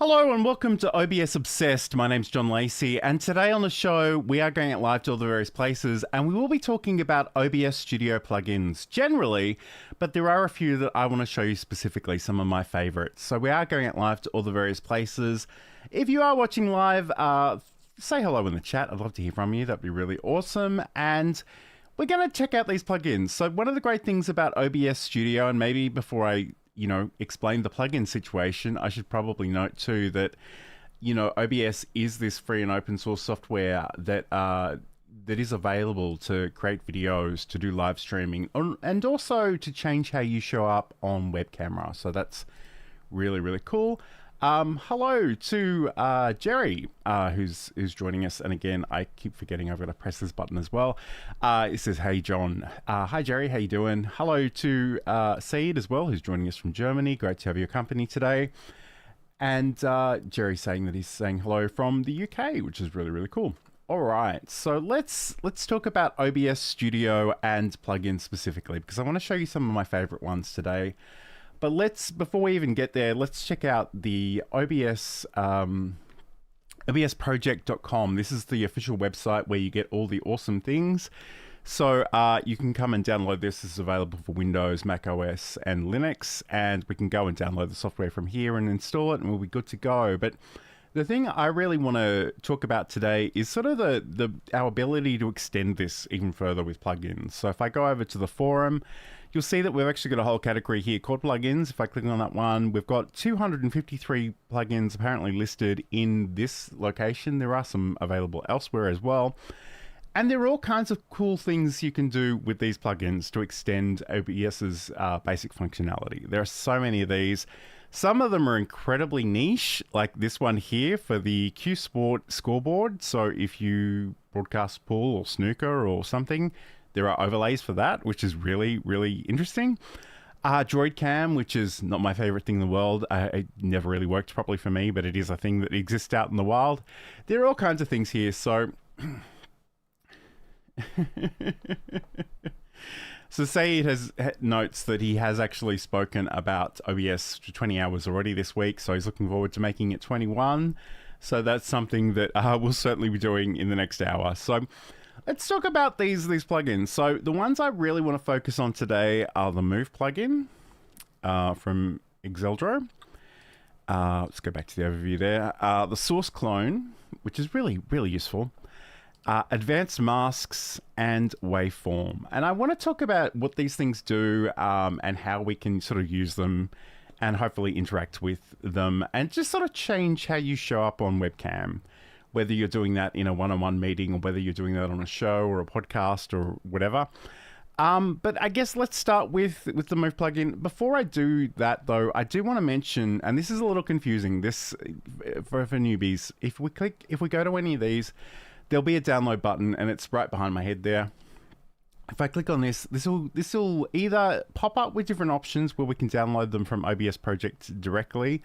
Hello and welcome to OBS Obsessed. My name's John Lacey, and today on the show we are going out live to all the various places, and we will be talking about OBS Studio plugins generally, but there are a few that I want to show you specifically, some of my favorites. So we are going out live to all the various places. If you are watching live, say hello in the chat. I'd love to hear from you. That'd be really awesome. And we're going to check out these plugins. So one of the great things about OBS Studio, and maybe before I explain the plugin situation, I should probably note too that, OBS is this free and open source software that is available to create videos, to do live streaming, and also to change how you show up on web camera. So that's really, really cool. Hello to Jerry, who's joining us. And again, I keep forgetting I've got to press this button as well. It says, hey, John. Hi, Jerry. How you doing? Hello to Saeed as well, who's joining us from Germany. Great to have your company today. And Jerry saying that he's saying hello from the UK, which is really, really cool. All right, so let's talk about OBS Studio and plugins specifically, because I want to show you some of my favorite ones today. But before we even get there, let's check out the OBS, obsproject.com. This is the official website where you get all the awesome things. So you can come and download this. This is available for Windows, Mac OS, and Linux. And we can go and download the software from here and install it, and we'll be good to go. But the thing I really want to talk about today is sort of our ability to extend this even further with plugins. So if I go over to the forum, you'll see that we've actually got a whole category here called plugins. If I click on that one, we've got 253 plugins apparently listed in this location. There are some available elsewhere as well. And there are all kinds of cool things you can do with these plugins to extend OBS's basic functionality. There are so many of these. Some of them are incredibly niche, like this one here for the Q Sport scoreboard. So if you broadcast pool or snooker or something, there are overlays for that, which is really, really interesting. Droid Cam, which is not my favorite thing in the world. It never really worked properly for me, but it is a thing that exists out in the wild. There are all kinds of things here. So, so Saeed notes that he has actually spoken about OBS for 20 hours already this week. So he's looking forward to making it 21. So that's something that we'll certainly be doing in the next hour. So let's talk about these plugins. So the ones I really want to focus on today are the Move plugin from Exeldro. Let's go back to the overview there. The Source Clone, which is really, really useful. Advanced Masks and Waveform. And I want to talk about what these things do and how we can sort of use them and hopefully interact with them and just sort of change how you show up on webcam. Whether you're doing that in a one-on-one meeting or whether you're doing that on a show or a podcast or whatever. But I guess let's start with the Move plugin. Before I do that, though, I do want to mention, and this is a little confusing, this for newbies. If we go to any of these, there'll be a download button, and it's right behind my head there. If I click on this will either pop up with different options where we can download them from OBS Project directly.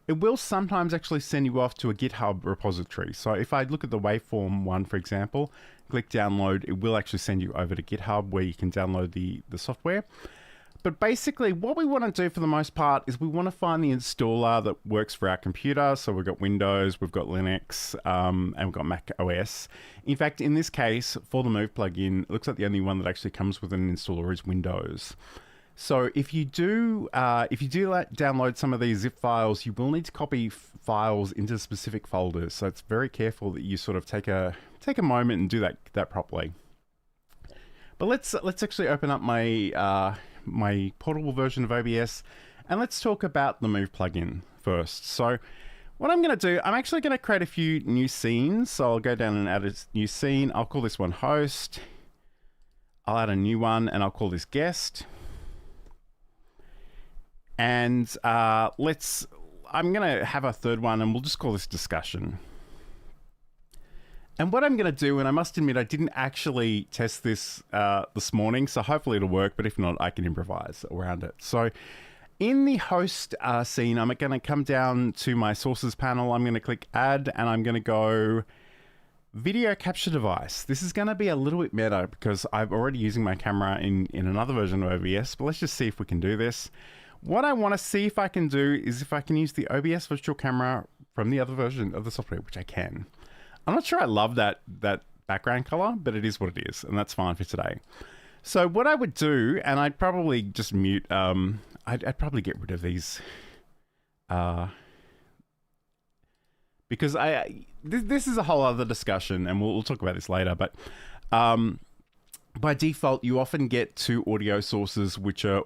It will sometimes actually send you off to a GitHub repository. So if I look at the Waveform one, for example, click download, it will actually send you over to GitHub where you can download the software. But basically what we want to do for the most part is we want to find the installer that works for our computer. So we've got Windows, we've got Linux, and we've got Mac OS. In fact, in this case, for the Move plugin, it looks like the only one that actually comes with an installer is Windows. So if you do download some of these zip files, you will need to copy files into specific folders. So it's very careful that you sort of take a moment and do that properly. But let's actually open up my my portable version of OBS and let's talk about the Move plugin first. So what I'm going to do, I'm actually going to create a few new scenes. So I'll go down and add a new scene. I'll call this one host. I'll add a new one and I'll call this guest. And I'm going to have a third one and we'll just call this discussion. And what I'm going to do, and I must admit, I didn't actually test this this morning, so hopefully it'll work, but if not, I can improvise around it. So in the host scene, I'm going to come down to my sources panel. I'm going to click add and I'm going to go video capture device. This is going to be a little bit meta because I'm already using my camera in another version of OBS, but let's just see if we can do this. What I want to see if I can do is if I can use the OBS virtual camera from the other version of the software, which I can. I'm not sure I love that background color, but it is what it is, and that's fine for today. So what I would do, and I'd probably just mute, I'd probably get rid of these, because this is a whole other discussion, and we'll talk about this later, but by default, you often get two audio sources, which are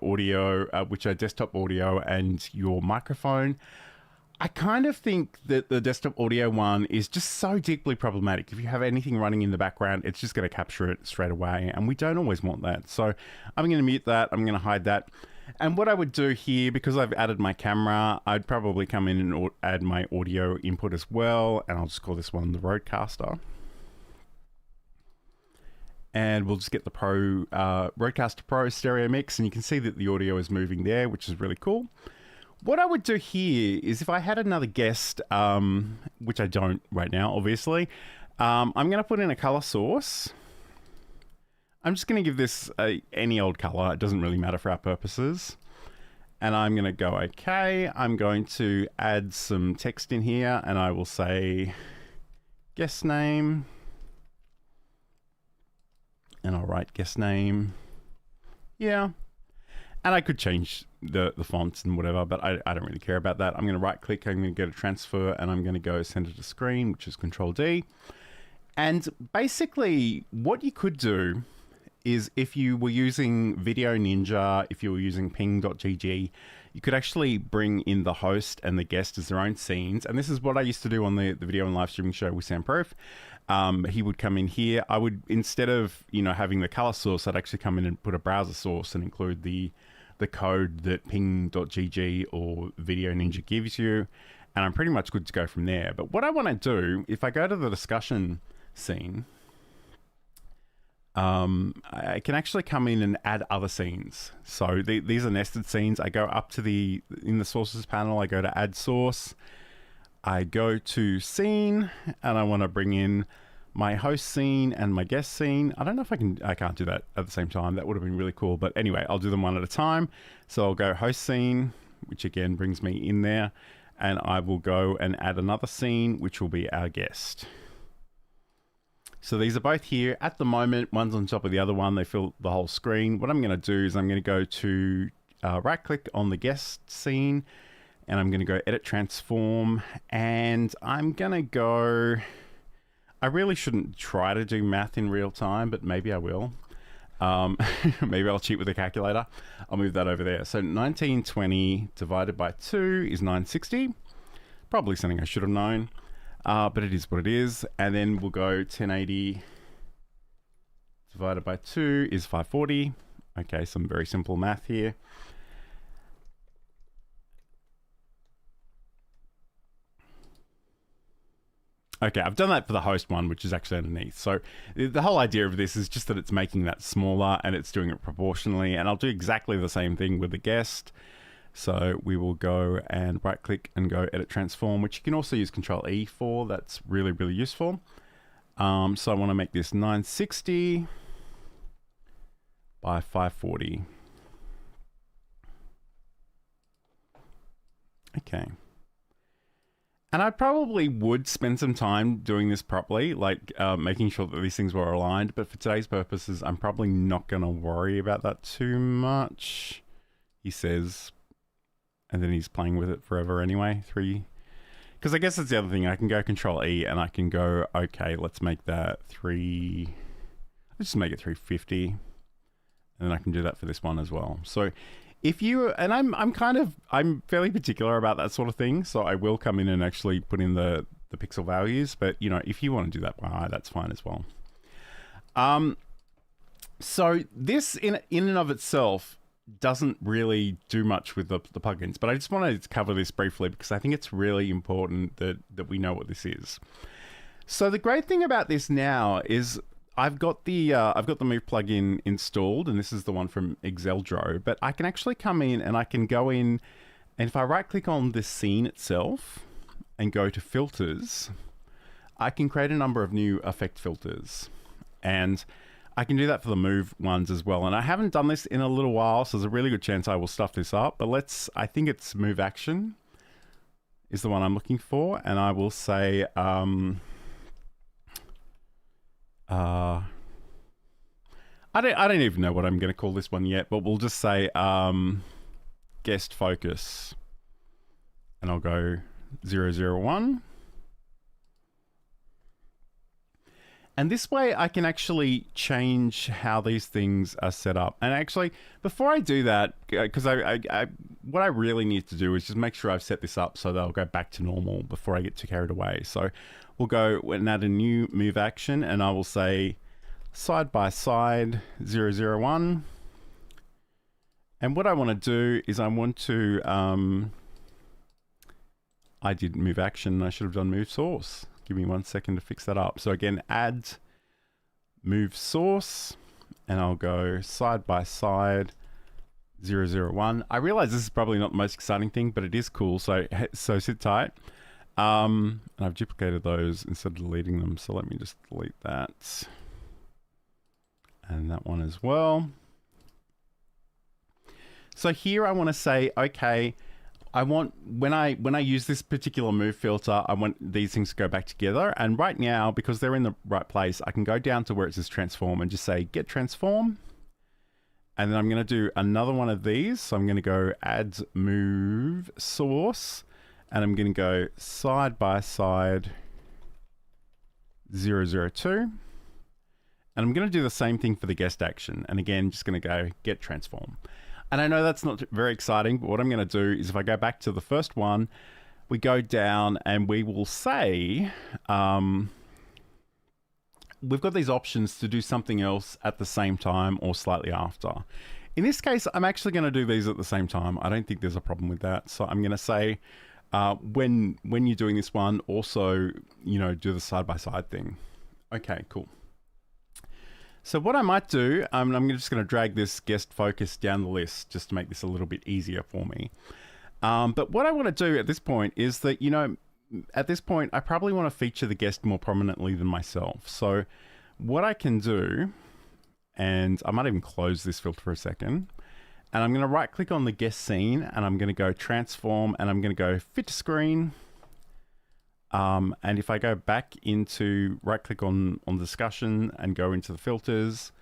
desktop audio and your microphone. I kind of think that the desktop audio one is just so deeply problematic. If you have anything running in the background, it's just going to capture it straight away, and we don't always want that. So I'm going to mute that. I'm going to hide that. And what I would do here, because I've added my camera, I'd probably come in and add my audio input as well, and I'll just call this one the Rodecaster. And we'll just get the Rodecaster Pro stereo mix, and you can see that the audio is moving there, which is really cool. What I would do here is if I had another guest, which I don't right now, obviously, I'm going to put in a color source. I'm just going to give this any old color. It doesn't really matter for our purposes. And I'm going to go okay. I'm going to add some text in here, and I will say guest name. And I'll write guest name. Yeah. And I could change the fonts and whatever, but I don't really care about that. I'm going to right click, I'm going to go to transfer, and I'm going to go center to screen, which is Control D. And basically what you could do is if you were using Video Ninja, if you were using ping.gg, you could actually bring in the host and the guest as their own scenes. And this is what I used to do on the video and live streaming show with Sam Proof. He would come in here. I would, instead of, having the color source, I'd actually come in and put a browser source and include the code that ping.gg or Video Ninja gives you. And I'm pretty much good to go from there. But what I want to do, if I go to the discussion scene, I can actually come in and add other scenes. So these are nested scenes. I go up to in the sources panel, I go to add source. I go to scene, and I want to bring in my host scene and my guest scene. I don't know if I can't do that at the same time. That would have been really cool. But anyway, I'll do them one at a time. So I'll go host scene, which again brings me in there. And I will go and add another scene, which will be our guest. So these are both here at the moment. One's on top of the other one. They fill the whole screen. What I'm going to do is I'm going to go to right click on the guest scene, and I'm going to go edit transform, and I'm going to go, I really shouldn't try to do math in real time, but maybe I will. Maybe I'll cheat with a calculator. I'll move that over there. So 1920 divided by 2 is 960. Probably something I should have known. But it is what it is. And then we'll go 1080 divided by 2 is 540. Okay, some very simple math here. Okay, I've done that for the host one, which is actually underneath. So the whole idea of this is just that it's making that smaller and it's doing it proportionally. And I'll do exactly the same thing with the guest. So we will go and right click and go edit transform, which you can also use Control E for. That's really, really useful. So I want to make this 960 by 540. Okay. And I probably would spend some time doing this properly, like making sure that these things were aligned. But for today's purposes, I'm probably not going to worry about that too much. He says, and then he's playing with it forever anyway. 3, because I guess that's the other thing. I can go Control E and I can go, okay, let's make that 3. Let's just make it 350, and then I can do that for this one as well. So if you, and I'm fairly particular about that sort of thing. So I will come in and actually put in the pixel values. But if you want to do that by eye, that's fine as well. So this in and of itself doesn't really do much with the plugins, but I just wanted to cover this briefly because I think it's really important that we know what this is. So the great thing about this now is I've got the Move plugin installed, and this is the one from Exeldro, but I can actually come in and I can go in, and if I right click on the scene itself and go to filters, I can create a number of new effect filters, and I can do that for the Move ones as well. And I haven't done this in a little while, so there's a really good chance I will stuff this up, but I think it's Move Action. is the one I'm looking for, and I will say I don't even know what I'm going to call this one yet, but we'll just say guest focus, and I'll go 001. And this way I can actually change how these things are set up. And actually, before I do that, because what I really need to do is just make sure I've set this up so that I'll go back to normal before I get too carried away. So we'll go and add a new move action, and I will say side by side 001. And what I want to do is I want to, I did move action, I should have done move source. Give me 1 second to fix that up. So again, add move source, and I'll go side by side 001. I realize this is probably not the most exciting thing, but it is cool. So sit tight. And I've duplicated those instead of deleting them. So let me just delete that. And that one as well. So here I want to say, okay, I want, when I use this particular move filter, I want these things to go back together. And right now, because they're in the right place, I can go down to where it says transform and just say get transform. And then I'm going to do another one of these. So I'm going to go add move source, and I'm going to go side by side 002. And I'm going to do the same thing for the guest action. And again, just going to go get transform. And I know that's not very exciting, but what I'm going to do is if I go back to the first one, we go down and we will say, we've got these options to do something else at the same time or slightly after. In this case, I'm actually going to do these at the same time. I don't think there's a problem with that. So I'm going to say, when you're doing this one, also, do the side-by-side thing. Okay, cool. So what I might do, I'm just going to drag this guest focus down the list just to make this a little bit easier for me. But what I want to do at this point is that, at this point, I probably want to feature the guest more prominently than myself. So what I can do, and I might even close this filter for a second, and I'm going to right click on the guest scene, and I'm going to go transform, and I'm going to go fit to screen. And if I go back into right click on discussion and go into the filters,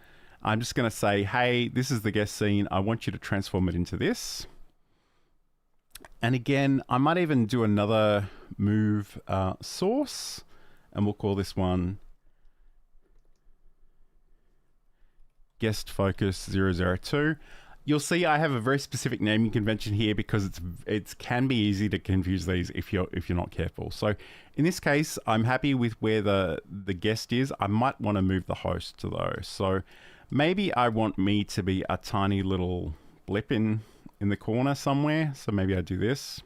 I'm just going to say, hey, this is the guest scene. I want you to transform it into this. And again, I might even do another move source, and we'll call this one guest focus 002. You'll see I have a very specific naming convention here because it can be easy to confuse these if you're not careful. So in this case, I'm happy with where the guest is. I might want to move the host to those. So maybe I want me to be a tiny little blip in the corner somewhere. So maybe I do this.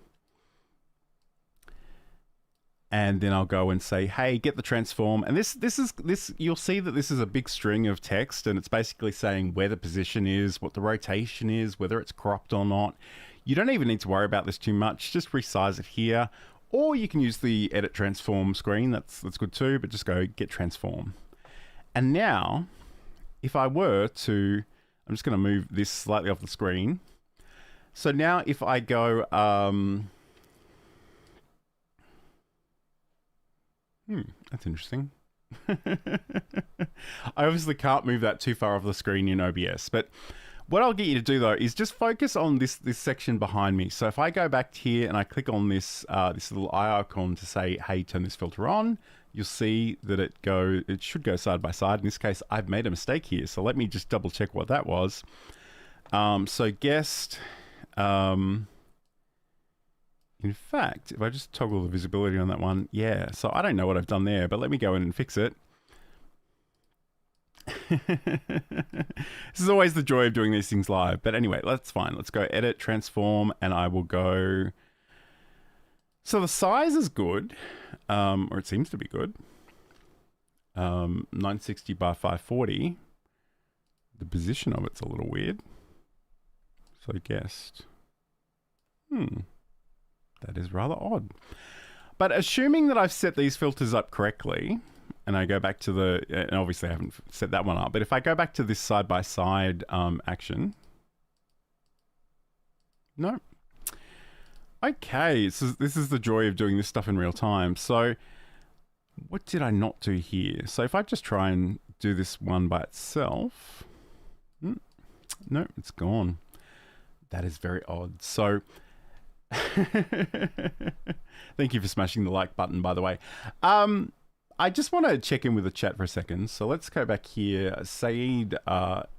And then I'll go and say, hey, get the transform. And this you'll see that this is a big string of text, and it's basically saying where the position is, what the rotation is, whether it's cropped or not. You don't even need to worry about this too much. Just resize it here, or you can use the edit transform screen. That's good too, but just go get transform. And now, if I were to, I'm just going to move this slightly off the screen. So now if I go, that's interesting. I obviously can't move that too far off the screen in OBS, but what I'll get you to do though is just focus on this section behind me. So if I go back here and I click on this this little eye icon to say, hey, turn this filter on, you'll see that it should go side by side. In this case, I've made a mistake here. So let me just double check what that was. So guest, in fact, if I just toggle the visibility on that one, yeah. So I don't know what I've done there, but let me go in and fix it. This is always the joy of doing these things live. But anyway, that's fine. Let's go edit, transform, and I will go. So the size is good, or it seems to be good. 960 by 540. The position of it's a little weird. So guessed. That is rather odd. But assuming that I've set these filters up correctly, and I go back to and obviously I haven't set that one up, but if I go back to this side-by-side action, no. Okay, so this is the joy of doing this stuff in real time. So what did I not do here? So if I just try and do this one by itself, no, it's gone. That is very odd. So thank you for smashing the like button, by the way. I just want to check in with the chat for a second. So let's go back here. Saeed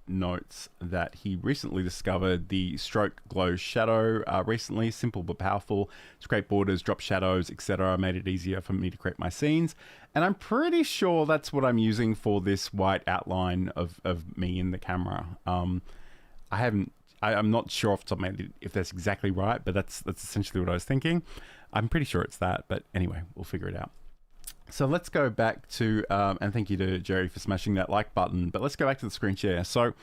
notes that he recently discovered the stroke glow shadow recently. Simple but powerful. Scrape borders, drop shadows, etc. Made it easier for me to create my scenes. And I'm pretty sure that's what I'm using for this white outline of me in the camera. I'm not sure off the top of my head if that's exactly right, but that's essentially what I was thinking. I'm pretty sure it's that, but anyway, we'll figure it out. So let's go back to, and thank you to Jerry for smashing that like button, but let's go back to the screen share. So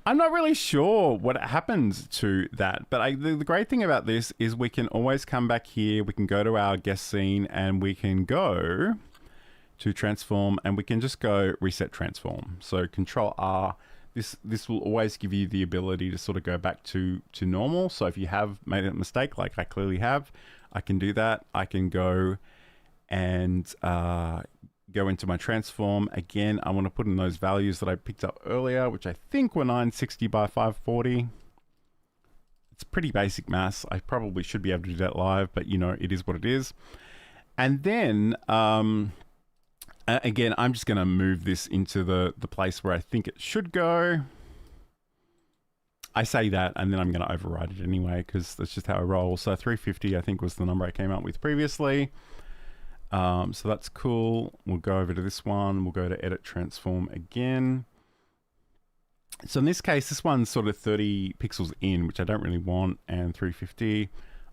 I'm not really sure what happened to that, but the great thing about this is we can always come back here, we can go to our guest scene, and we can go to transform, and we can just go reset transform. So Control R, this will always give you the ability to sort of go back to normal. So if you have made a mistake, like I clearly have, I can do that. I can go and go into my transform. Again, I want to put in those values that I picked up earlier, which I think were 960 by 540. It's pretty basic maths. I probably should be able to do that live, but you know, it is what it is. And then, again, I'm just going to move this into the place where I think it should go. I say that, and then I'm going to override it anyway, because that's just how I roll. So 350, I think, was the number I came up with previously. So that's cool. We'll go over to this one. We'll go to edit transform again. So in this case, this one's sort of 30 pixels in, which I don't really want, and 350.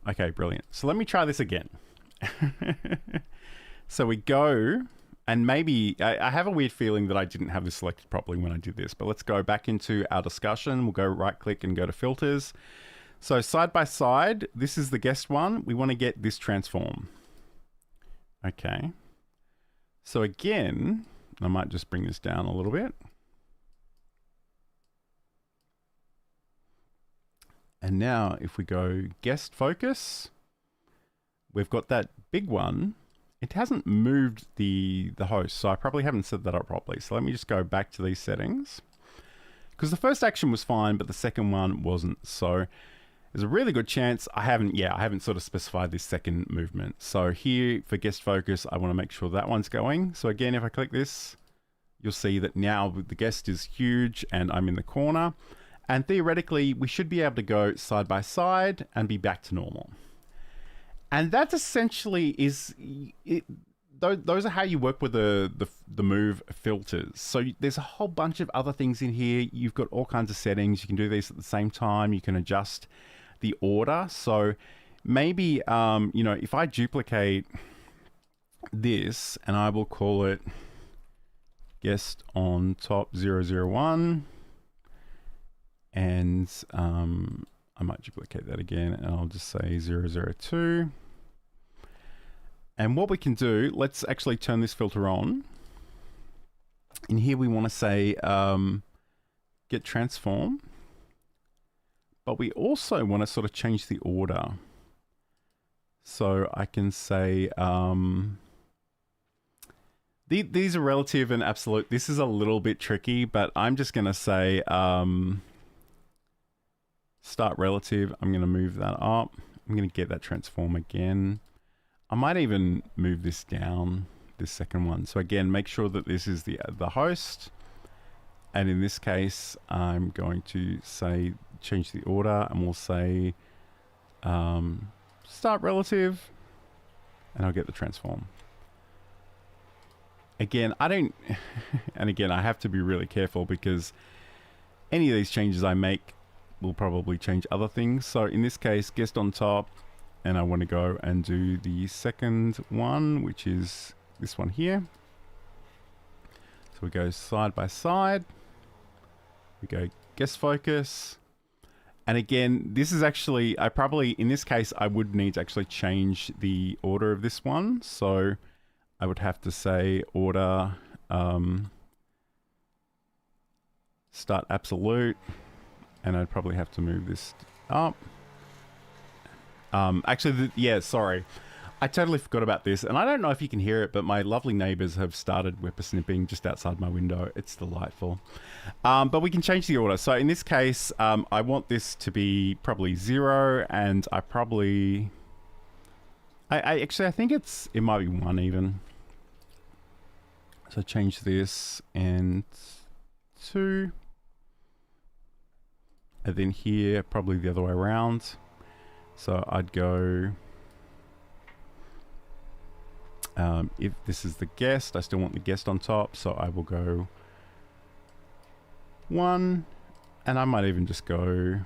Okay, brilliant. So let me try this again. So we go, and maybe I have a weird feeling that I didn't have this selected properly when I did this, but let's go back into our discussion. We'll go right click and go to filters. So side by side, this is the guest one. We want to get this transform. Okay, so again, I might just bring this down a little bit. And now if we go guest focus, we've got that big one. It hasn't moved the host, so I probably haven't set that up properly. So let me just go back to these settings, because the first action was fine, but the second one wasn't. So there's a really good chance I haven't sort of specified this second movement. So here for guest focus, I want to make sure that one's going. So again, if I click this, you'll see that now the guest is huge and I'm in the corner. And theoretically, we should be able to go side by side and be back to normal. And that essentially is it. Those are how you work with the Move filters. So there's a whole bunch of other things in here. You've got all kinds of settings. You can do these at the same time. You can adjust the order. So maybe, you know, if I duplicate this and I will call it guest on top 001, and I might duplicate that again and I'll just say 002. And what we can do, let's actually turn this filter on. In here we want to say get transform. But we also want to sort of change the order. So I can say, these are relative and absolute. This is a little bit tricky, but I'm just going to say start relative. I'm going to move that up. I'm going to get that transform again. I might even move this down, this second one. So again, make sure that this is the host. And in this case, I'm going to say, change the order, and we'll say start relative, and I'll get the transform. Again, I don't, and again, I have to be really careful because any of these changes I make will probably change other things. So in this case, guest on top, and I want to go and do the second one, which is this one here. So we go side by side. We go guest focus. And again, this is actually, I probably, in this case, I would need to actually change the order of this one. So I would have to say order start absolute, and I'd probably have to move this up. Actually, yeah, sorry. I totally forgot about this, and I don't know if you can hear it, but my lovely neighbors have started whippersnipping just outside my window. It's delightful. But we can change the order. So in this case, I want this to be probably 0, and I probably... I think it might be 1 even. So change this and 2. And then here, probably the other way around. So I'd go... if this is the guest, I still want the guest on top, so I will go 1, and I might even just go,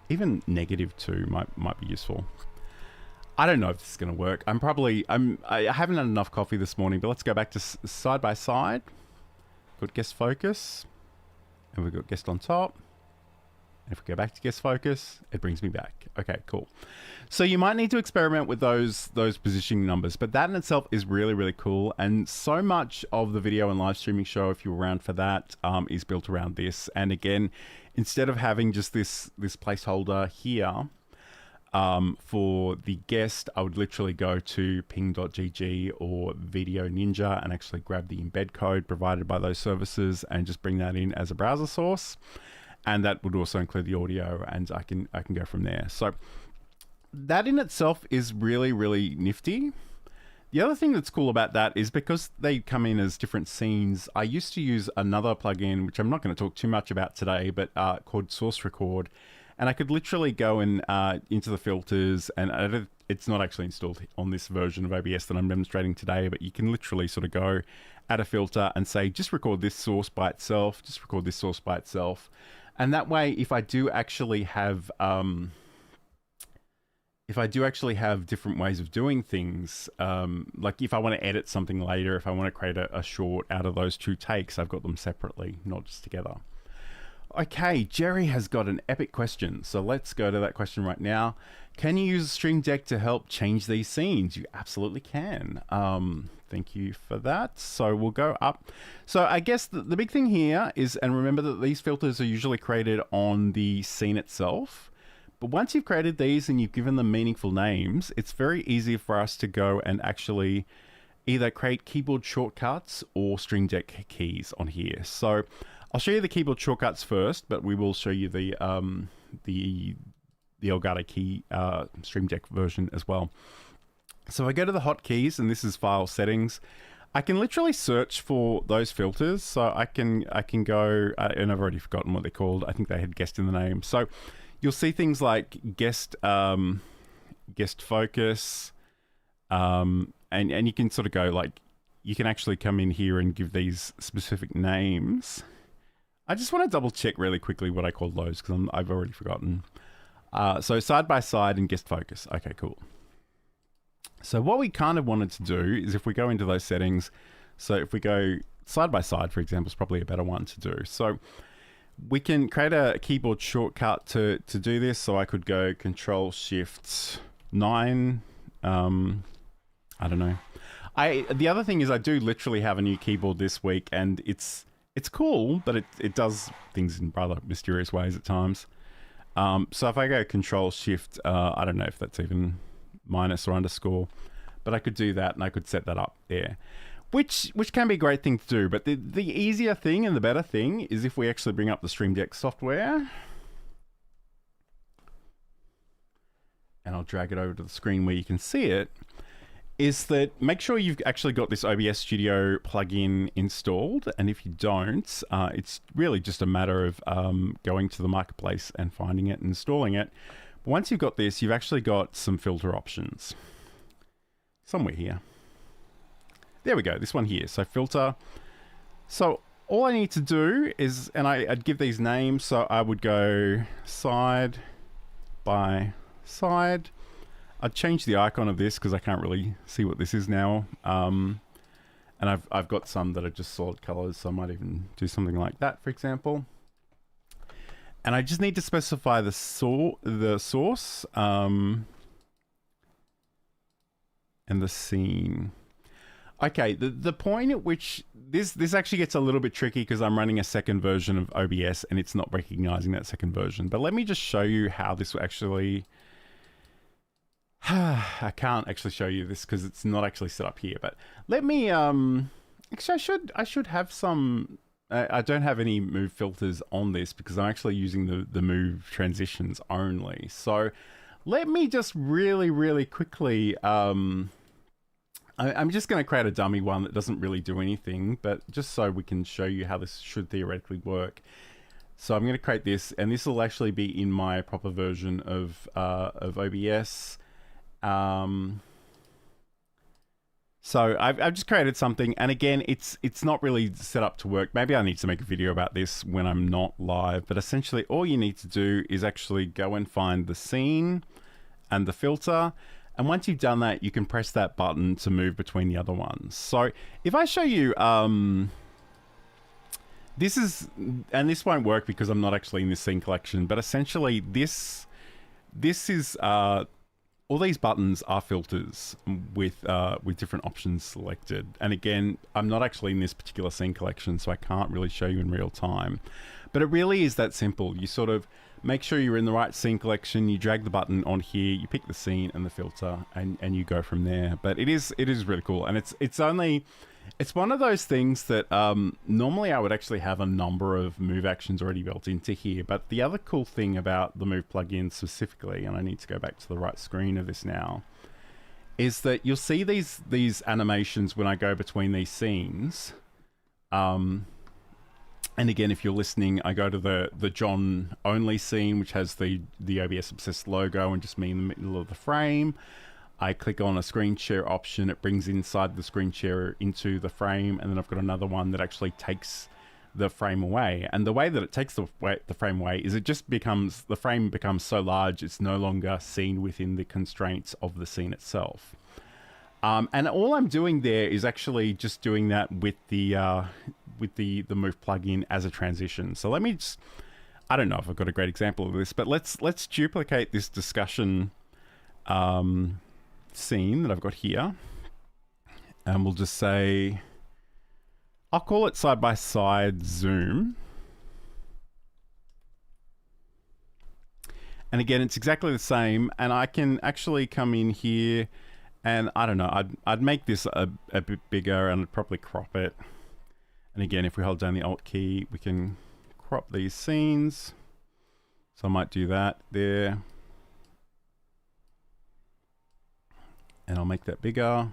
even -2 might be useful. I don't know if this is going to work. I haven't had enough coffee this morning, but let's go back to side by side. Got guest focus, and we've got guest on top. If we go back to guest focus, it brings me back. Okay, cool. So you might need to experiment with those positioning numbers, but that in itself is really, really cool. And so much of the video and live streaming show, if you're around for that, is built around this. And again, instead of having just this placeholder here for the guest, I would literally go to ping.gg or Video Ninja and actually grab the embed code provided by those services and just bring that in as a browser source. And that would also include the audio, and I can go from there. So that in itself is really, really nifty. The other thing that's cool about that is because they come in as different scenes, I used to use another plugin, which I'm not going to talk too much about today, but called Source Record. And I could literally go in into the filters, and it's not actually installed on this version of OBS that I'm demonstrating today, but you can literally sort of go add a filter and say, just record this source by itself, just record this source by itself. And that way, if I do actually have different ways of doing things, like if I want to edit something later, if I want to create a short out of those 2 takes, I've got them separately, not just together. Okay, Jerry has got an epic question. So let's go to that question right now. Can you use Stream Deck to help change these scenes? You absolutely can. Thank you for that. So we'll go up. So I guess the big thing here is, and remember that these filters are usually created on the scene itself. But once you've created these and you've given them meaningful names, it's very easy for us to go and actually either create keyboard shortcuts or Stream Deck keys on here. So I'll show you the keyboard shortcuts first, but we will show you the Elgato key Stream Deck version as well. So if I go to the hotkeys, and this is file settings, I can literally search for those filters. So I can go, and I've already forgotten what they're called. I think they had guest in the name. So you'll see things like guest focus, and you can sort of go like, you can actually come in here and give these specific names. I just want to double check really quickly what I called those because I've already forgotten. So side by side and guest focus. Okay, cool. So what we kind of wanted to do is if we go into those settings, so if we go side by side, for example, is probably a better one to do. So we can create a keyboard shortcut to do this. So I could go Control-Shift-9. I don't know. The other thing is I do literally have a new keyboard this week, and it's cool, but it does things in rather mysterious ways at times. So if I go Control-Shift, I don't know if that's even minus or underscore, but I could do that and I could set that up there, which can be a great thing to do. But the easier thing and the better thing is if we actually bring up the Stream Deck software, and I'll drag it over to the screen where you can see it, is that make sure you've actually got this OBS Studio plugin installed. And if you don't, it's really just a matter of going to the marketplace and finding it and installing it. But once you've got this, you've actually got some filter options somewhere here. There we go, this one here. So filter. So all I need to do is, and I'd give these names. So I would go side by side. I'd change the icon of this because I can't really see what this is now. And I've got some that are just solid colors, so I might even do something like that, for example. And I just need to specify the source and the scene. Okay, the point at which this actually gets a little bit tricky because I'm running a second version of OBS and it's not recognizing that second version. But let me just show you how this actually I can't actually show you this because it's not actually set up here, but let me, actually I should have some, I don't have any move filters on this because I'm actually using the move transitions only. So let me just really quickly, I'm just going to create a dummy one that doesn't really do anything, but just so we can show you how this should theoretically work. So I'm going to create this, and this will actually be in my proper version of OBS. So I've just created something, and again, it's not really set up to work. Maybe I need to make a video about this when I'm not live, but essentially all you need to do is actually go and find the scene and the filter. And once you've done that, you can press that button to move between the other ones. So if I show you, this is, and this won't work because I'm not actually in this scene collection, but essentially this is, all these buttons are filters with different options selected. And again, I'm not actually in this particular scene collection, so I can't really show you in real time. But it really is that simple. You sort of make sure you're in the right scene collection, you drag the button on here, you pick the scene and the filter, and you go from there. But it is really cool, and it's one of those things that normally I would actually have a number of move actions already built into here. But the other cool thing about the Move plugin specifically, and I need to go back to the right screen of this now, is that you'll see these animations when I go between these scenes. And again, if you're listening, I go to the John only scene, which has the OBS Obsessed logo and just me in the middle of the frame. I click on a screen share option, it brings inside the screen share into the frame, and then I've got another one that actually takes the frame away. And the way that it takes the frame away is it just becomes, the frame becomes so large it's no longer seen within the constraints of the scene itself. And all I'm doing there is actually just doing that with the Move plugin as a transition. So let me just, I don't know if I've got a great example of this, but let's duplicate this discussion scene that I've got here, and we'll just say, I'll call it side by side zoom. And again, it's exactly the same, and I can actually come in here and I don't know, I'd make this a bit bigger and I'd probably crop it. And again, if we hold down the Alt key, we can crop these scenes. So I might do that there. And I'll make that bigger.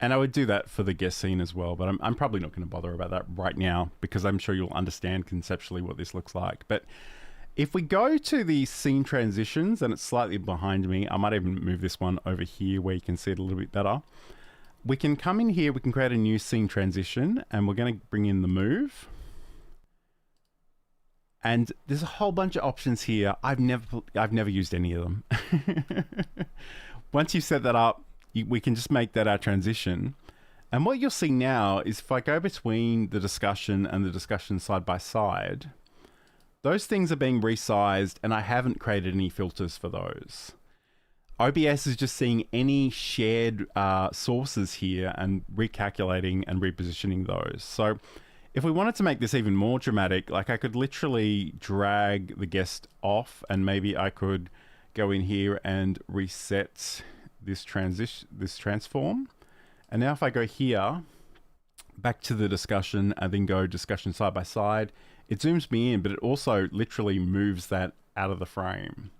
And I would do that for the guest scene as well, but I'm probably not going to bother about that right now because I'm sure you'll understand conceptually what this looks like. But if we go to the scene transitions, and it's slightly behind me, I might even move this one over here where you can see it a little bit better. We can come in here, we can create a new scene transition, and we're going to bring in the move. And there's a whole bunch of options here. I've never used any of them. Once you set that up, we can just make that our transition. And what you'll see now is if I go between the discussion and the discussion side by side, those things are being resized and I haven't created any filters for those. OBS is just seeing any shared sources here and recalculating and repositioning those. So if we wanted to make this even more dramatic, like I could literally drag the guest off and maybe I could go in here and reset this transform. And now if I go here, back to the discussion and then go discussion side by side, it zooms me in, but it also literally moves that out of the frame.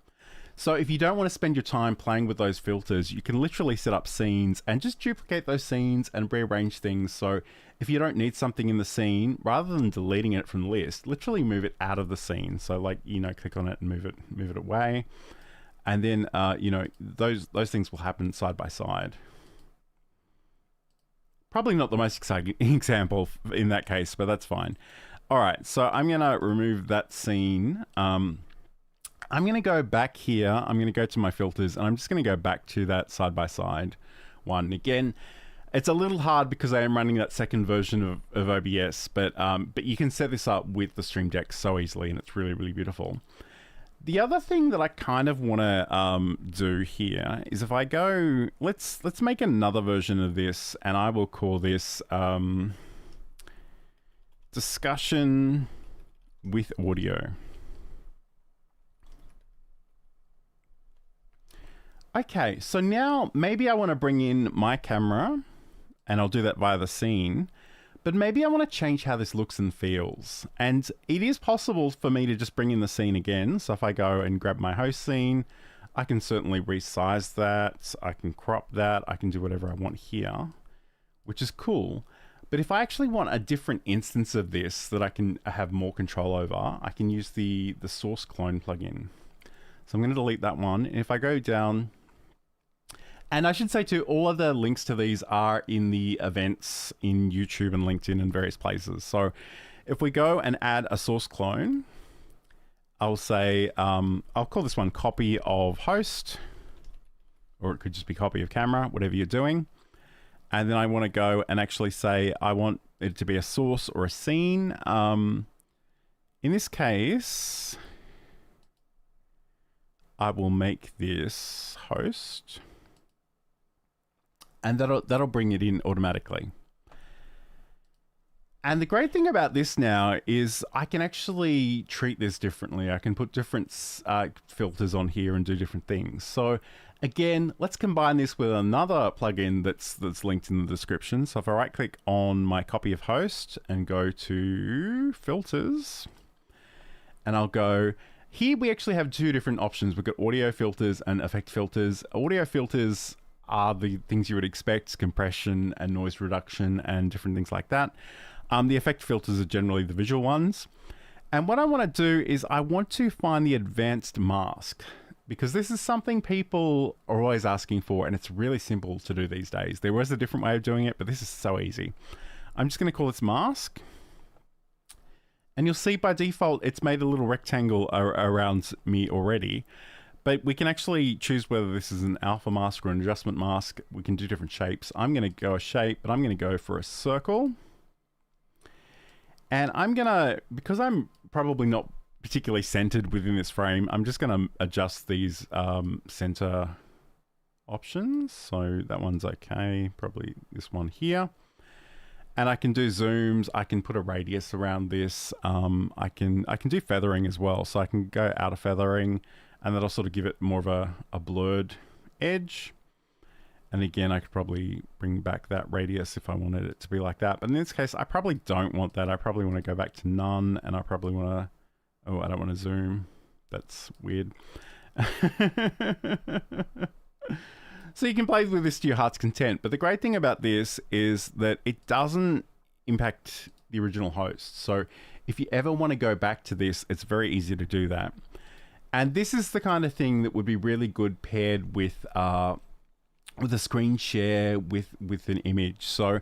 So if you don't want to spend your time playing with those filters, you can literally set up scenes and just duplicate those scenes and rearrange things. So if you don't need something in the scene, rather than deleting it from the list, literally move it out of the scene. So like, you know, click on it and move it away. And then, you know, those things will happen side by side. Probably not the most exciting example in that case, but that's fine. All right, so I'm gonna remove that scene. I'm gonna go back here. I'm gonna go to my filters and I'm just gonna go back to that side by side one. Again, it's a little hard because I am running that second version of OBS, but you can set this up with the Stream Deck so easily and it's really, really beautiful. The other thing that I kind of want to do here is if I go, let's make another version of this, and I will call this discussion with audio. Okay, so now maybe I want to bring in my camera, and I'll do that via the scene, but maybe I want to change how this looks and feels. And it is possible for me to just bring in the scene again. So if I go and grab my host scene, I can certainly resize that, I can crop that, I can do whatever I want here, which is cool. But if I actually want a different instance of this that I can have more control over, I can use the source clone plugin. So I'm going to delete that one. And if I go down, and I should say too, all of the links to these are in the events in YouTube and LinkedIn and various places. So if we go and add a source clone, I'll say, I'll call this one copy of host, or it could just be copy of camera, whatever you're doing. And then I want to go and actually say, I want it to be a source or a scene. In this case, I will make this host, and that'll bring it in automatically. And the great thing about this now is I can actually treat this differently. I can put different filters on here and do different things. So again, let's combine this with another plugin that's linked in the description. So if I right click on my copy of host and go to filters, and I'll go, here we actually have two different options. We've got audio filters and effect filters. Audio filters are the things you would expect, compression and noise reduction and different things like that. The effect filters are generally the visual ones. And what I want to do is I want to find the advanced mask, because this is something people are always asking for, and it's really simple to do these days. There was a different way of doing it, but this is so easy. I'm just going to call this mask. And you'll see by default, it's made a little rectangle around me already. But we can actually choose whether this is an alpha mask or an adjustment mask. We can do different shapes. I'm going to go a shape, but I'm going to go for a circle. And I'm going to, because I'm probably not particularly centered within this frame, I'm just going to adjust these center options. So that one's okay, probably this one here. And I can do zooms, I can put a radius around this. I can do feathering as well. So I can go out of feathering, and that'll sort of give it more of a blurred edge. And again, I could probably bring back that radius if I wanted it to be like that. But in this case, I probably don't want that. I probably want to go back to none, and I probably want to, oh, I don't want to zoom. That's weird. So you can play with this to your heart's content. But the great thing about this is that it doesn't impact the original host. So if you ever want to go back to this, it's very easy to do that. And this is the kind of thing that would be really good paired with a screen share with an image. So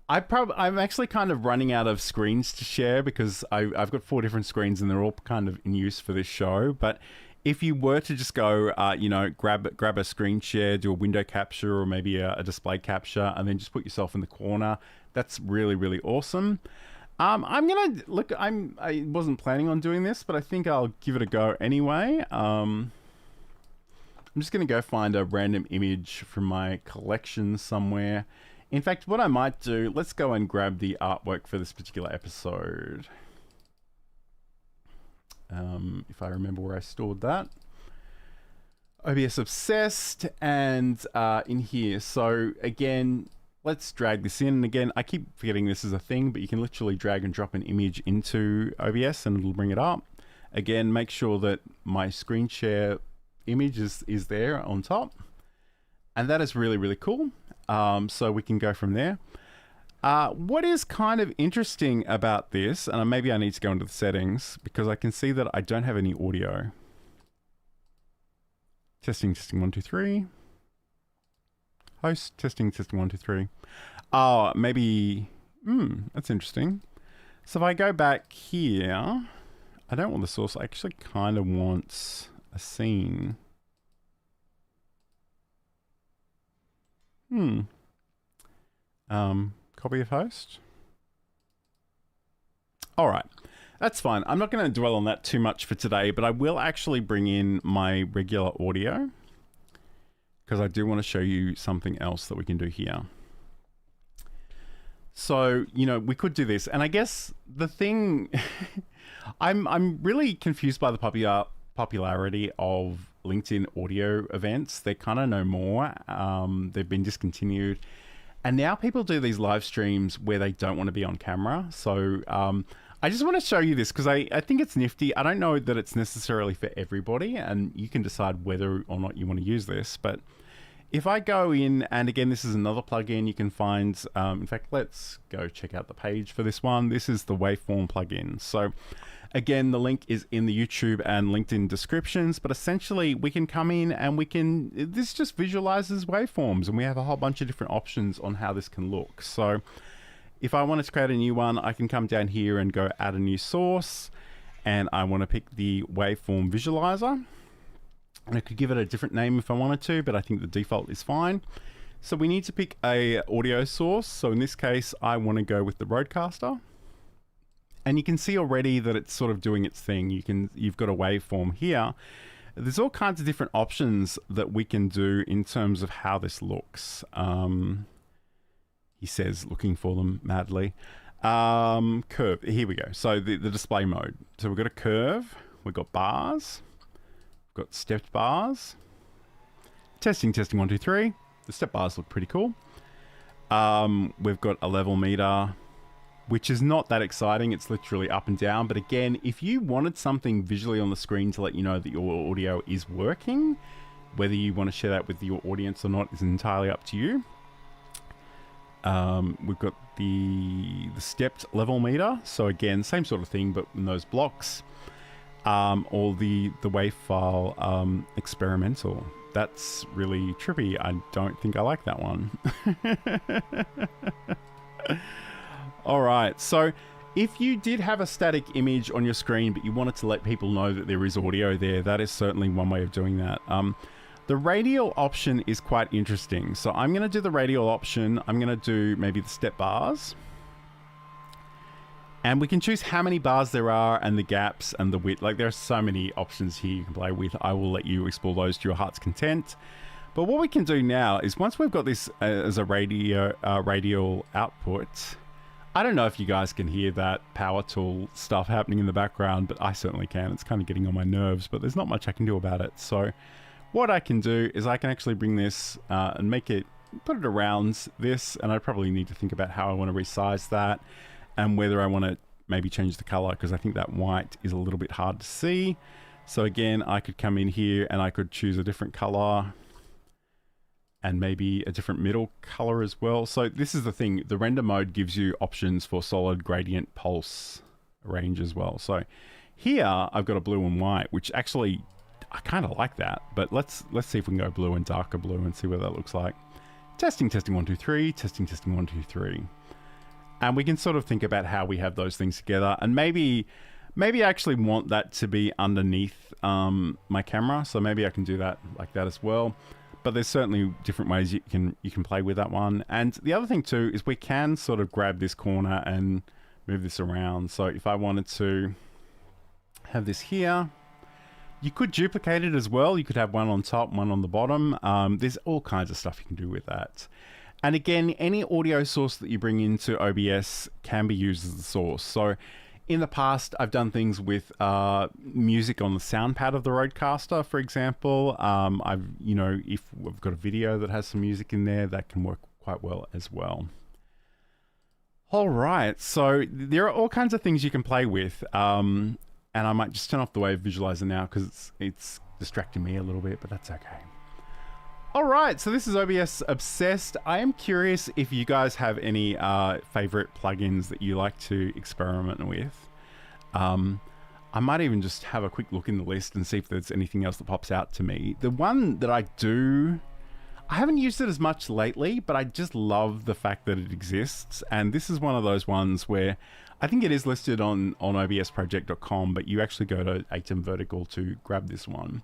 I'm actually kind of running out of screens to share, because I've got 4 different screens and they're all kind of in use for this show. But if you were to just go, you know, grab a screen share, do a window capture or maybe a display capture, and then just put yourself in the corner, that's really, really awesome. I'm gonna look. I wasn't planning on doing this, but I think I'll give it a go anyway. I'm just gonna go find a random image from my collection somewhere. In fact, what I might do, let's go and grab the artwork for this particular episode. If I remember where I stored that. OBS Obsessed, and in here. So again, let's drag this in. And again, I keep forgetting this is a thing, but you can literally drag and drop an image into OBS and it'll bring it up. Again, make sure that my screen share image is there on top. And that is really, really cool. So we can go from there. What is kind of interesting about this, and maybe I need to go into the settings, because I can see that I don't have any audio. Testing 1, 2, 3. Host, testing 1, 2, 3. Oh, maybe, that's interesting. So if I go back here, I don't want the source, I actually kind of want a scene. Copy of host. All right, that's fine. I'm not going to dwell on that too much for today, but I will actually bring in my regular audio, because I do want to show you something else that we can do here. So, you know, we could do this, and I guess the thing, I'm really confused by the popularity of LinkedIn audio events. They're kind of no more. They've been discontinued. And now people do these live streams where they don't want to be on camera. So I just want to show you this because I think it's nifty. I don't know that it's necessarily for everybody, and you can decide whether or not you want to use this. But if I go in, and again, this is another plugin you can find. In fact, let's go check out the page for this one. This is the Waveform plugin. So again, the link is in the YouTube and LinkedIn descriptions, but essentially we can come in and this just visualizes waveforms, and we have a whole bunch of different options on how this can look. So if I wanted to create a new one, I can come down here and go add a new source, and I want to pick the waveform visualizer. And I could give it a different name if I wanted to, but I think the default is fine. So we need to pick a audio source. So in this case, I want to go with the Rodecaster. And you can see already that it's sort of doing its thing. You've got a waveform here. There's all kinds of different options that we can do in terms of how this looks. He says, looking for them madly. Curve, here we go. So the display mode. So we've got a curve, we've got bars, we've got stepped bars. Testing, 1, 2, 3. The step bars look pretty cool. We've got a level meter, which is not that exciting. It's literally up and down. But again, if you wanted something visually on the screen to let you know that your audio is working, whether you want to share that with your audience or not is entirely up to you. We've got the stepped level meter. So again, same sort of thing, but in those blocks. Or the wave file experimental. That's really trippy. I don't think I like that one. All right. So if you did have a static image on your screen, but you wanted to let people know that there is audio there, that is certainly one way of doing that. The radial option is quite interesting. So I'm going to do the radial option. I'm going to do maybe the step bars. And we can choose how many bars there are and the gaps and the width. Like, there are so many options here you can play with. I will let you explore those to your heart's content. But what we can do now is, once we've got this as a radial output, I don't know if you guys can hear that power tool stuff happening in the background, but I certainly can. It's kind of getting on my nerves, but there's not much I can do about it. So what I can do is I can actually bring this and put it around this, and I probably need to think about how I want to resize that and whether I want to maybe change the color, because I think that white is a little bit hard to see. So again, I could come in here and I could choose a different color and maybe a different middle color as well. So this is the thing, the render mode gives you options for solid, gradient, pulse range as well. So here I've got a blue and white, which actually I kind of like that, but let's see if we can go blue and darker blue and see what that looks like. Testing, 1, 2, 3, testing, 1, 2, 3. And we can sort of think about how we have those things together, and maybe I actually want that to be underneath my camera. So maybe I can do that like that as well. But there's certainly different ways you can play with that one. And the other thing too is we can sort of grab this corner and move this around. So if I wanted to have this here, you could duplicate it as well. You could have one on top, one on the bottom. There's all kinds of stuff you can do with that. And again, any audio source that you bring into OBS can be used as the source. So in the past, I've done things with music on the sound pad of the Rodecaster, for example. If we've got a video that has some music in there, that can work quite well as well. All right, so there are all kinds of things you can play with. And I might just turn off the Wave Visualizer now because it's distracting me a little bit, but that's okay. All right, so this is OBS Obsessed. I am curious if you guys have any favorite plugins that you like to experiment with. I might even just have a quick look in the list and see if there's anything else that pops out to me. The one that I haven't used it as much lately, but I just love the fact that it exists. And this is one of those ones where I think it is listed on obsproject.com, but you actually go to Aitum Vertical to grab this one.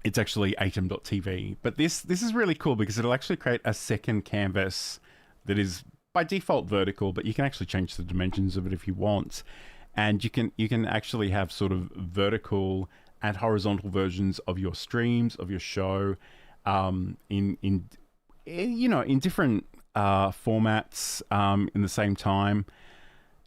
It's actually aitum.tv, but this is really cool because it'll actually create a second canvas that is by default vertical, but you can actually change the dimensions of it if you want. And you can actually have sort of vertical and horizontal versions of your streams, of your show, in different formats in the same time.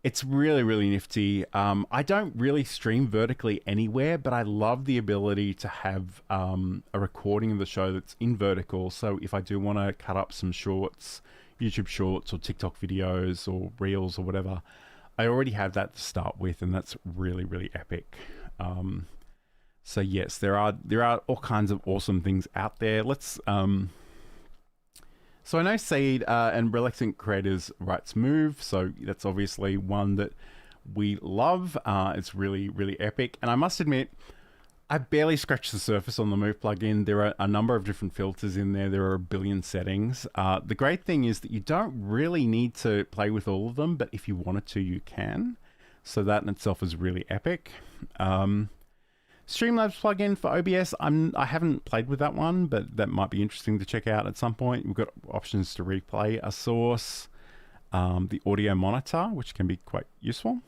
It's really, really nifty. I don't really stream vertically anywhere, but I love the ability to have a recording of the show that's in vertical. So if I do want to cut up some shorts, YouTube shorts or TikTok videos or reels or whatever, I already have that to start with, and that's really, really epic. So yes, there are all kinds of awesome things out there. Let's so I know Saeed and Reluctant Creators writes Move, so that's obviously one that we love. It's really, really epic. And I must admit, I barely scratched the surface on the Move plugin. There are a number of different filters in there. There are a billion settings. The great thing is that you don't really need to play with all of them, but if you wanted to, you can. So that in itself is really epic. Streamlabs plugin for OBS, I haven't played with that one, but that might be interesting to check out at some point. We've got options to replay a source, the audio monitor, which can be quite useful,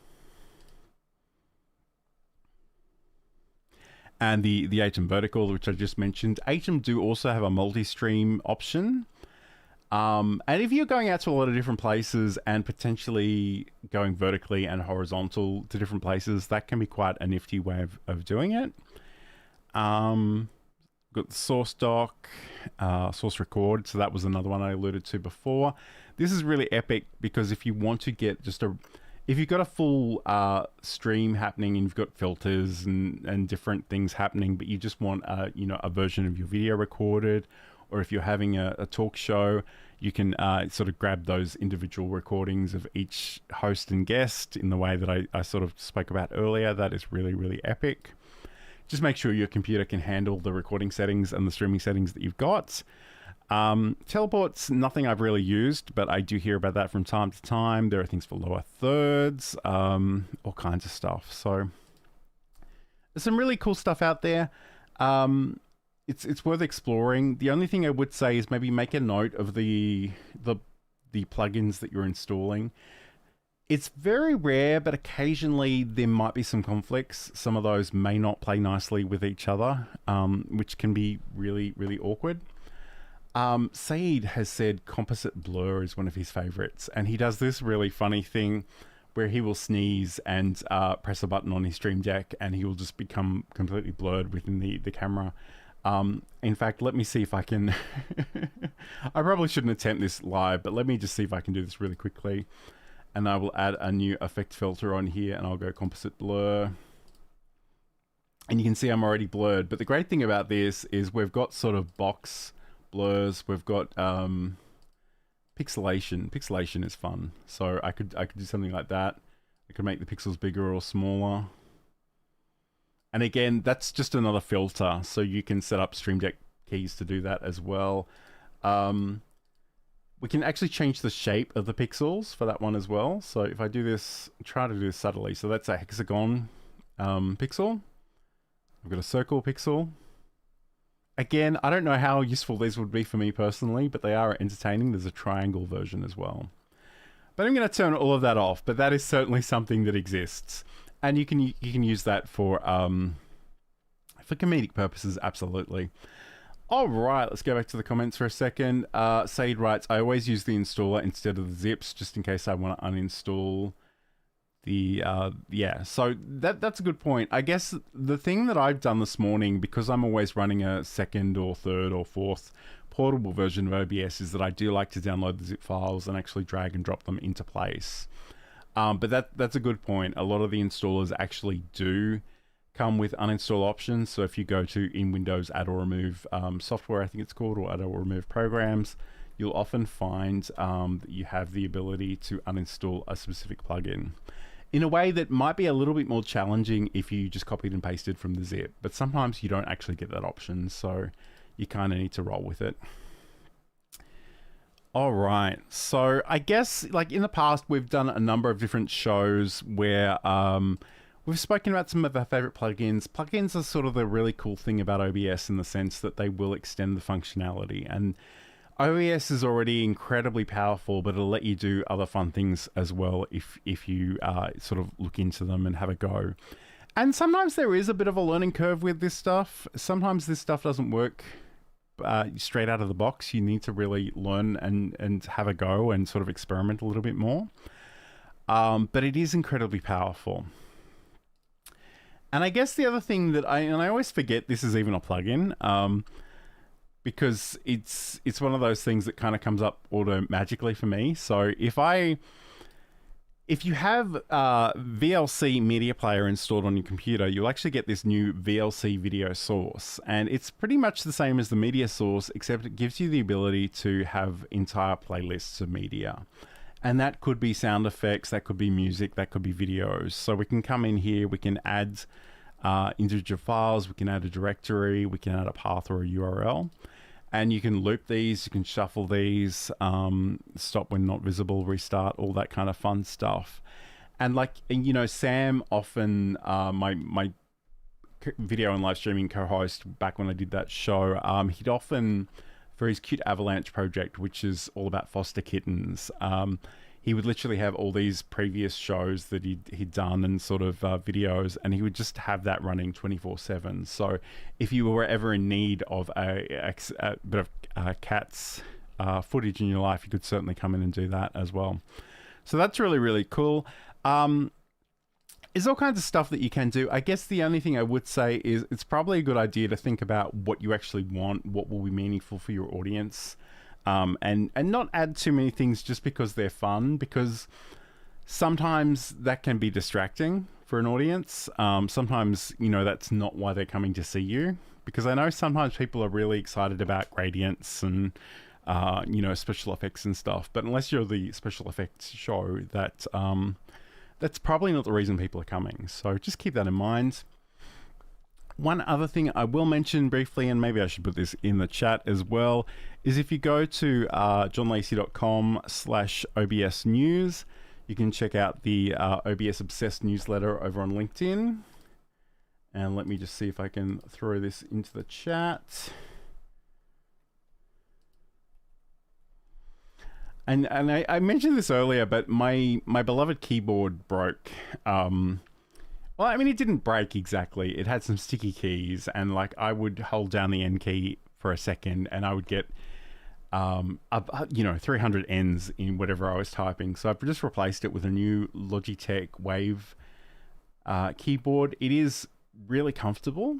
and the Aitum Vertical, which I just mentioned. Aitum do also have a multi-stream option. And if you're going out to a lot of different places and potentially going vertically and horizontal to different places, that can be quite a nifty way of doing it. Got the source doc, source record. So that was another one I alluded to before. This is really epic because if you want to get if you've got a full stream happening and you've got filters and different things happening, but you just want a version of your video recorded, or if you're having a talk show, you can sort of grab those individual recordings of each host and guest in the way that I sort of spoke about earlier. That is really, really epic. Just make sure your computer can handle the recording settings and the streaming settings that you've got. Teleport's nothing I've really used, but I do hear about that from time to time. There are things for lower thirds, all kinds of stuff. So there's some really cool stuff out there. It's worth exploring. The only thing I would say is maybe make a note of the plugins that you're installing. It's very rare, but occasionally there might be some conflicts. Some of those may not play nicely with each other, which can be really, really awkward. Saeed has said composite blur is one of his favorites, and he does this really funny thing where he will sneeze and press a button on his Stream Deck, and he will just become completely blurred within the camera. In fact, let me see if I can I probably shouldn't attempt this live, but let me just see if I can do this really quickly. And I will add a new effect filter on here, and I'll go composite blur. And you can see I'm already blurred. But the great thing about this is we've got sort of box blurs. We've got pixelation. Pixelation is fun. So I could do something like that. I could make the pixels bigger or smaller. And again, that's just another filter. So you can set up Stream Deck keys to do that as well. We can actually change the shape of the pixels for that one as well. So if I do this, try to do this subtly. So that's a hexagon pixel. I've got a circle pixel. Again, I don't know how useful these would be for me personally, but they are entertaining. There's a triangle version as well. But I'm going to turn all of that off, but that is certainly something that exists. And you can use that for comedic purposes, absolutely. All right, let's go back to the comments for a second. Saeed writes, I always use the installer instead of the zips, just in case I want to uninstall the, yeah. So that's a good point. I guess the thing that I've done this morning, because I'm always running a second or third or fourth portable version of OBS, is that I do like to download the zip files and actually drag and drop them into place. But that's a good point. A lot of the installers actually do come with uninstall options. So if you go to in Windows add or remove software, I think it's called, or add or remove programs, you'll often find that you have the ability to uninstall a specific plugin in a way that might be a little bit more challenging if you just copied and pasted from the zip. But sometimes you don't actually get that option, so you kind of need to roll with it. All right, so I guess like in the past, we've done a number of different shows where we've spoken about some of our favorite plugins. Plugins are sort of the really cool thing about OBS in the sense that they will extend the functionality. And OBS is already incredibly powerful, but it'll let you do other fun things as well if you sort of look into them and have a go. And sometimes there is a bit of a learning curve with this stuff. Sometimes this stuff doesn't work straight out of the box. You need to really learn and have a go and sort of experiment a little bit more. but it is incredibly powerful. And I guess the other thing that I always forget this is even a plugin, because it's one of those things that kind of comes up auto magically for me. So if you have VLC Media Player installed on your computer, you'll actually get this new VLC video source. And it's pretty much the same as the media source, except it gives you the ability to have entire playlists of media. And that could be sound effects, that could be music, that could be videos. So we can come in here, we can add individual files, we can add a directory, we can add a path or a URL. And you can loop these, you can shuffle these, stop when not visible, restart, all that kind of fun stuff. And like, you know, Sam often, my video and live streaming co-host back when I did that show, he'd often, for his Cute Avalanche project, which is all about foster kittens, he would literally have all these previous shows that he'd done and sort of videos, and he would just have that running 24/7. So if you were ever in need of a bit of cats footage in your life, you could certainly come in and do that as well. So that's really, really cool. There's all kinds of stuff that you can do. I guess the only thing I would say is it's probably a good idea to think about what you actually want, what will be meaningful for your audience. And not add too many things just because they're fun, because sometimes that can be distracting for an audience. Sometimes, you know, that's not why they're coming to see you, because I know sometimes people are really excited about gradients and, you know, special effects and stuff. But unless you're the special effects show, that's probably not the reason people are coming. So just keep that in mind. One other thing I will mention briefly, and maybe I should put this in the chat as well, is if you go to johnlacey.com/OBS News, you can check out the OBS Obsessed Newsletter over on LinkedIn. And let me just see if I can throw this into the chat. And I mentioned this earlier, but my beloved keyboard broke. Well, I mean, it didn't break exactly. It had some sticky keys, and like I would hold down the N key for a second, and I would get, you know, 300 N's in whatever I was typing. So I've just replaced it with a new Logitech Wave keyboard. It is really comfortable.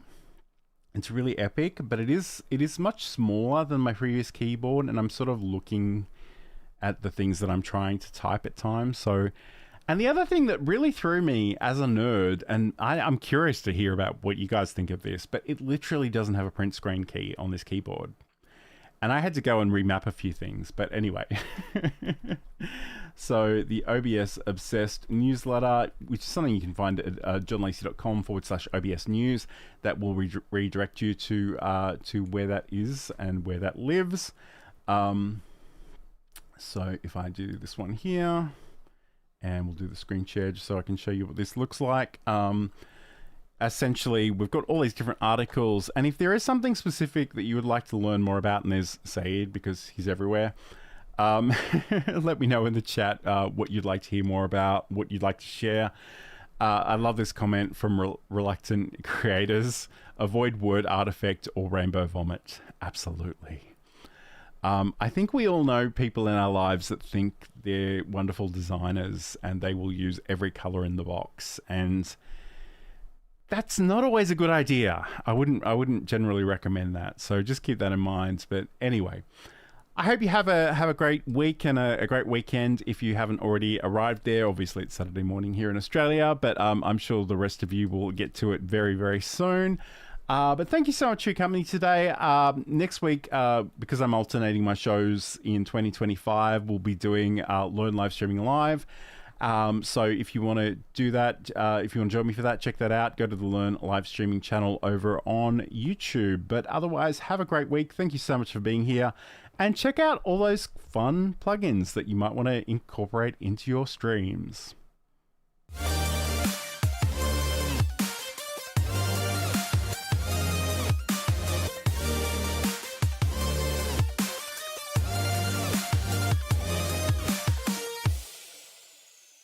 It's really epic, but it is much smaller than my previous keyboard, and I'm sort of looking at the things that I'm trying to type at times. So. And the other thing that really threw me as a nerd, and I'm curious to hear about what you guys think of this, but it literally doesn't have a print screen key on this keyboard. And I had to go and remap a few things, but anyway. So the OBS Obsessed Newsletter, which is something you can find at johnlacey.com/OBS News, that will redirect you to where that is and where that lives. So if I do this one here, and we'll do the screen share just so I can show you what this looks like. Essentially, we've got all these different articles, and if there is something specific that you would like to learn more about, and there's Saeed because he's everywhere, let me know in the chat what you'd like to hear more about, what you'd like to share. I love this comment from reluctant creators: avoid word artifact or rainbow vomit. Absolutely. I think we all know people in our lives that think they're wonderful designers and they will use every color in the box, and that's not always a good idea. I wouldn't generally recommend that. So just keep that in mind. But anyway, I hope you have a great week and a great weekend. If you haven't already arrived there, obviously it's Saturday morning here in Australia, but I'm sure the rest of you will get to it very, very soon. But thank you so much for your company today. Next week, because I'm alternating my shows in 2025, we'll be doing Learn Live Streaming Live. So if you want to do that, if you want to join me for that, check that out. Go to the Learn Live Streaming channel over on YouTube. But otherwise, have a great week. Thank you so much for being here. And check out all those fun plugins that you might want to incorporate into your streams.